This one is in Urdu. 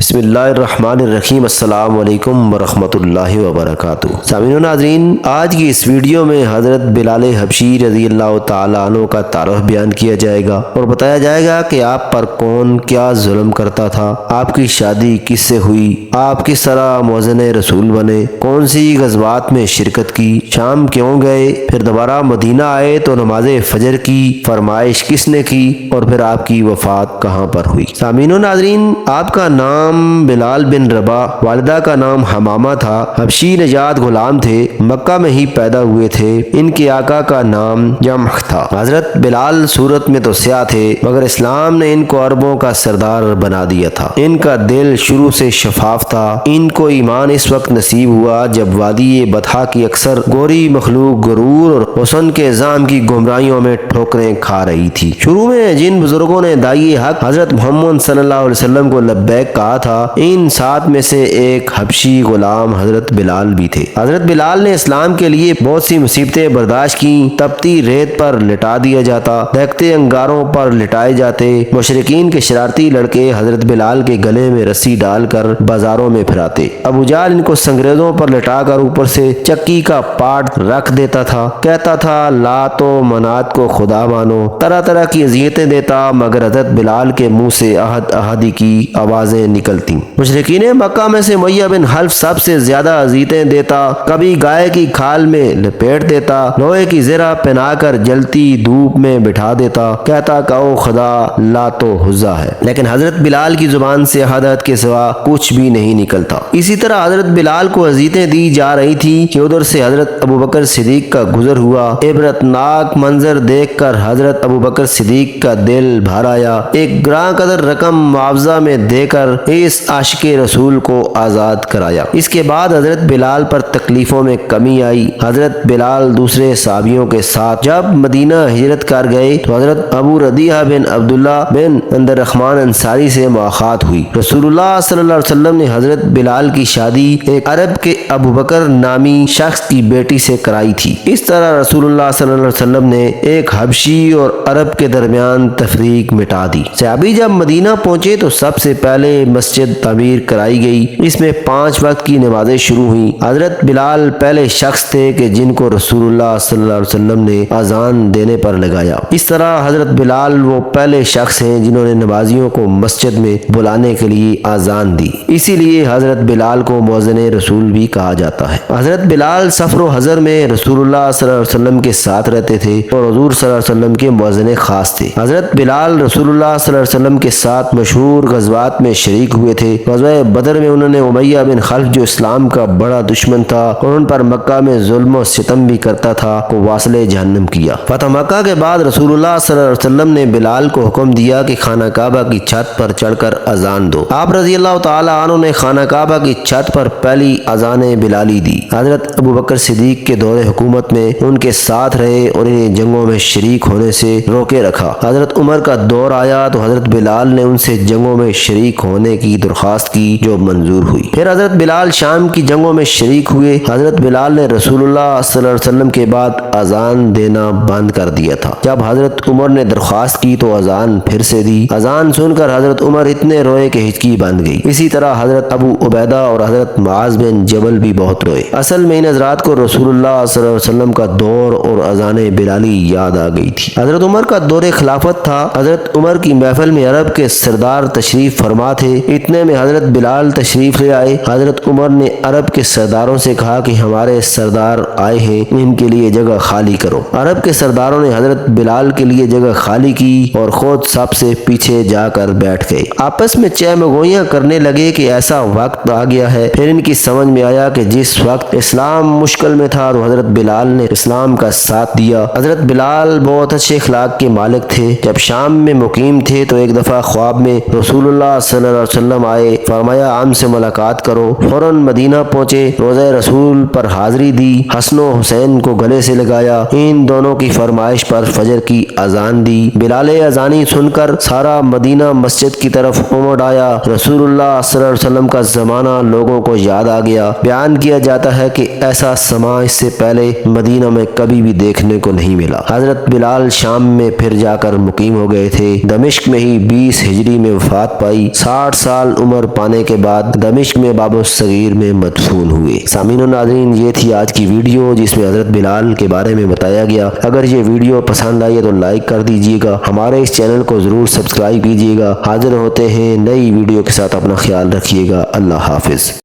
بسم اللہ الرحمن الرحیم۔ السلام علیکم ورحمۃ اللہ وبرکاتہ۔ سامعین و ناظرین، آج کی اس ویڈیو میں حضرت بلال حبشی رضی اللہ تعالیٰ عنہ کا تعارف بیان کیا جائے گا اور بتایا جائے گا کہ آپ پر کون کیا ظلم کرتا تھا، آپ کی شادی کس سے ہوئی، آپ کس طرح مؤذن رسول بنے، کون سی غزوات میں شرکت کی، شام کیوں گئے، پھر دوبارہ مدینہ آئے تو نماز فجر کی فرمائش کس نے کی، اور پھر آپ کی وفات کہاں پر ہوئی۔ سامعین و ناظرین، آپ کا نام بلال بن رباح، والدہ کا نام حمامہ تھا، حبشی نژاد غلام تھے، مکہ میں ہی پیدا ہوئے تھے۔ ان کے آقا کا نام جمح تھا۔ حضرت بلال صورت میں تو سیاہ تھے مگر اسلام نے ان کو عربوں کا سردار بنا دیا تھا۔ ان کا دل شروع سے شفاف تھا۔ ان کو ایمان اس وقت نصیب ہوا جب وادی بطحا کی اکثر گوری مخلوق غرور اور حسن کے الزام کی گمراہیوں میں ٹھوکریں کھا رہی تھی۔ شروع میں جن بزرگوں نے داعی حق حضرت محمد صلی اللہ علیہ وسلم کو لبیک کہا تھا، ان 7 میں سے ایک حبشی غلام حضرت بلال بھی تھے۔ حضرت بلال نے اسلام کے لیے بہت سی مصیبتیں برداشت کی۔ تپتی ریت پر لٹا دیا جاتا، دہکتے انگاروں پر لٹائے جاتے، مشرکین کے شرارتی لڑکے حضرت بلال کے گلے میں رسی ڈال کر بازاروں میں پھراتے۔ ابو جہل ان کو سنگریزوں پر لٹا کر اوپر سے چکی کا پاٹ رکھ دیتا تھا، کہتا تھا لات و منات کو خدا مانو، طرح طرح کی اذیتیں دیتا، مگر حضرت بلال کے منہ سے احد احدی کی آوازیں نکلتی۔ مشرکین مکہ میں سے امیہ بن حلف سب سے زیادہ اذیتیں دیتا، کبھی گائے کی کھال میں لپیٹ دیتا، لوہے کی زرہ پہنا کر جلتی دھوپ میں بٹھا دیتا، کہتا کہو خدا لات و عزیٰ ہے، لیکن حضرت بلال کی زبان سے احد کے سوا کچھ بھی نہیں نکلتا۔ اسی طرح حضرت بلال کو اذیتیں دی جا رہی تھی کہ ادھر سے حضرت ابوبکر صدیق کا گزر ہوا۔ عبرتناک منظر دیکھ کر حضرت ابوبکر صدیق کا دل بھر آیا۔ ایک گراں قدر رقم معاوضہ میں دے کر اس عاشق رسول کو آزاد کرایا۔ اس کے بعد حضرت بلال پر تکلیفوں میں کمی آئی۔ حضرت بلال دوسرے صحابیوں کے ساتھ جب مدینہ ہجرت کر گئے تو حضرت ابو ربیعہ بن عبداللہ بن عبد الرحمن انصاری سے ملاقات ہوئی۔ رسول اللہ صلی اللہ علیہ وسلم نے حضرت بلال کی شادی ایک عرب کے ابوبکر نامی شخص کی بیٹی سے کرائی تھی۔ اس طرح رسول اللہ صلی اللہ علیہ وسلم نے ایک حبشی اور عرب کے درمیان تفریق مٹا دی۔ صحابی جب مدینہ پہنچے تو سب سے پہلے مسجد تعمیر کرائی گئی۔ اس میں 5 وقت کی نمازیں شروع ہوئیں۔ حضرت بلال پہلے شخص تھے کہ جن کو رسول اللہ صلی اللہ علیہ وسلم نے اذان دینے پر لگایا۔ اس طرح حضرت بلال وہ پہلے شخص ہیں جنہوں نے نمازیوں کو مسجد میں بلانے کے لیے اذان دی، اسی لیے حضرت بلال کو مؤذن رسول بھی کہا جاتا ہے۔ حضرت بلال سفر و حضر میں رسول اللہ صلی اللہ علیہ وسلم کے ساتھ رہتے تھے اور حضور صلی اللہ علیہ وسلم کے مؤذن خاص تھے۔ حضرت بلال رسول اللہ صلی اللہ علیہ وسلم کے ساتھ مشہور غزوات میں شریک ہوئے تھے۔ غزوہ بدر میں انہوں نے امیہ بن خلف جو اسلام کا بڑا دشمن تھا اور ان پر مکہ میں ظلم و ستم بھی کرتا تھا کو واصل جہنم کیا۔ فتح مکہ کے بعد رسول اللہ صلی اللہ علیہ وسلم نے بلال کو حکم دیا کہ خانہ کعبہ کی چھت پر چڑھ کر اذان دو۔ آپ رضی اللہ تعالی عنہ نے خانہ کعبہ کی چھت پر پہلی اذان بلالی دی۔ حضرت ابوبکر صدیق کے دور حکومت میں ان کے ساتھ رہے اور انہیں جنگوں میں شریک ہونے سے روکے رکھا۔ حضرت عمر کا دور آیا تو حضرت بلال نے ان سے جنگوں میں شریک ہونے کی درخواست کی جو منظور ہوئی۔ پھر حضرت بلال شام کی جنگوں میں شریک ہوئے۔ حضرت بلال نے رسول اللہ صلی اللہ علیہ وسلم کے بعد اذان دینا بند کر دیا تھا۔ جب حضرت عمر نے درخواست کی تو اذان پھر سے دی۔ اذان سن کر حضرت عمر اتنے روئے کہ ہچکی بن گئی۔ اسی طرح حضرت ابو عبیدہ اور حضرت معاذ بن جبل بھی بہت روئے۔ اصل میں ان حضرات کو رسول اللہ صلی اللہ علیہ وسلم کا دور اور اذان بلالی یاد آ گئی تھی۔ حضرت عمر کا دور خلافت تھا۔ حضرت عمر کی محفل میں عرب کے سردار تشریف فرما تھے۔ اتنے میں حضرت بلال تشریف لے آئے۔ حضرت عمر نے عرب کے سرداروں سے کہا کہ ہمارے سردار آئے ہیں، ان کے لیے جگہ خالی کرو۔ عرب کے سرداروں نے حضرت بلال کے لیے جگہ خالی کی اور خود سب سے پیچھے جا کر بیٹھ گئے۔ آپس میں چہ مگوئیاں کرنے لگے کہ ایسا وقت آ گیا ہے۔ پھر ان کی سمجھ میں آیا کہ جس وقت اسلام مشکل میں تھا تو حضرت بلال نے اسلام کا ساتھ دیا۔ حضرت بلال بہت اچھے اخلاق کے مالک تھے۔ جب شام میں مقیم تھے تو ایک دفعہ خواب میں رسول اللہ صلی اللہ علیہ وسلم آئے، فرمایا عام سے ملاقات کرو۔ فوراً مدینہ پہنچے، روضہ رسول پر حاضری دی، حسن و حسین کو گلے سے لگایا، ان دونوں کی فرمائش پر فجر کی اذان دی۔ بلال اذانی سن کر سارا مدینہ مسجد کی طرف امڑ آیا۔ رسول اللہ صلی اللہ علیہ وسلم کا زمانہ لوگوں کو یاد آ گیا۔ بیان کیا جاتا ہے کہ ایسا سما اس سے پہلے مدینہ میں کبھی بھی دیکھنے کو نہیں ملا۔ حضرت بلال شام میں پھر جا کر مقیم ہو گئے تھے۔ دمشق میں ہی 20 ہجری میں وفات پائی۔ 60 سال عمر پانے کے بعد دمشق میں باب الصغیر میں مدفون ہوئے۔ سامعین و ناظرین، یہ تھی آج کی ویڈیو جس میں حضرت بلال کے بارے میں بتایا گیا۔ اگر یہ ویڈیو پسند آئی ہے تو لائک کر دیجیے گا، ہمارے اس چینل کو ضرور سبسکرائب کیجیے گا۔ حاضر ہوتے ہیں نئی ویڈیو کے ساتھ، اپنا خیال رکھیے گا۔ اللہ حافظ۔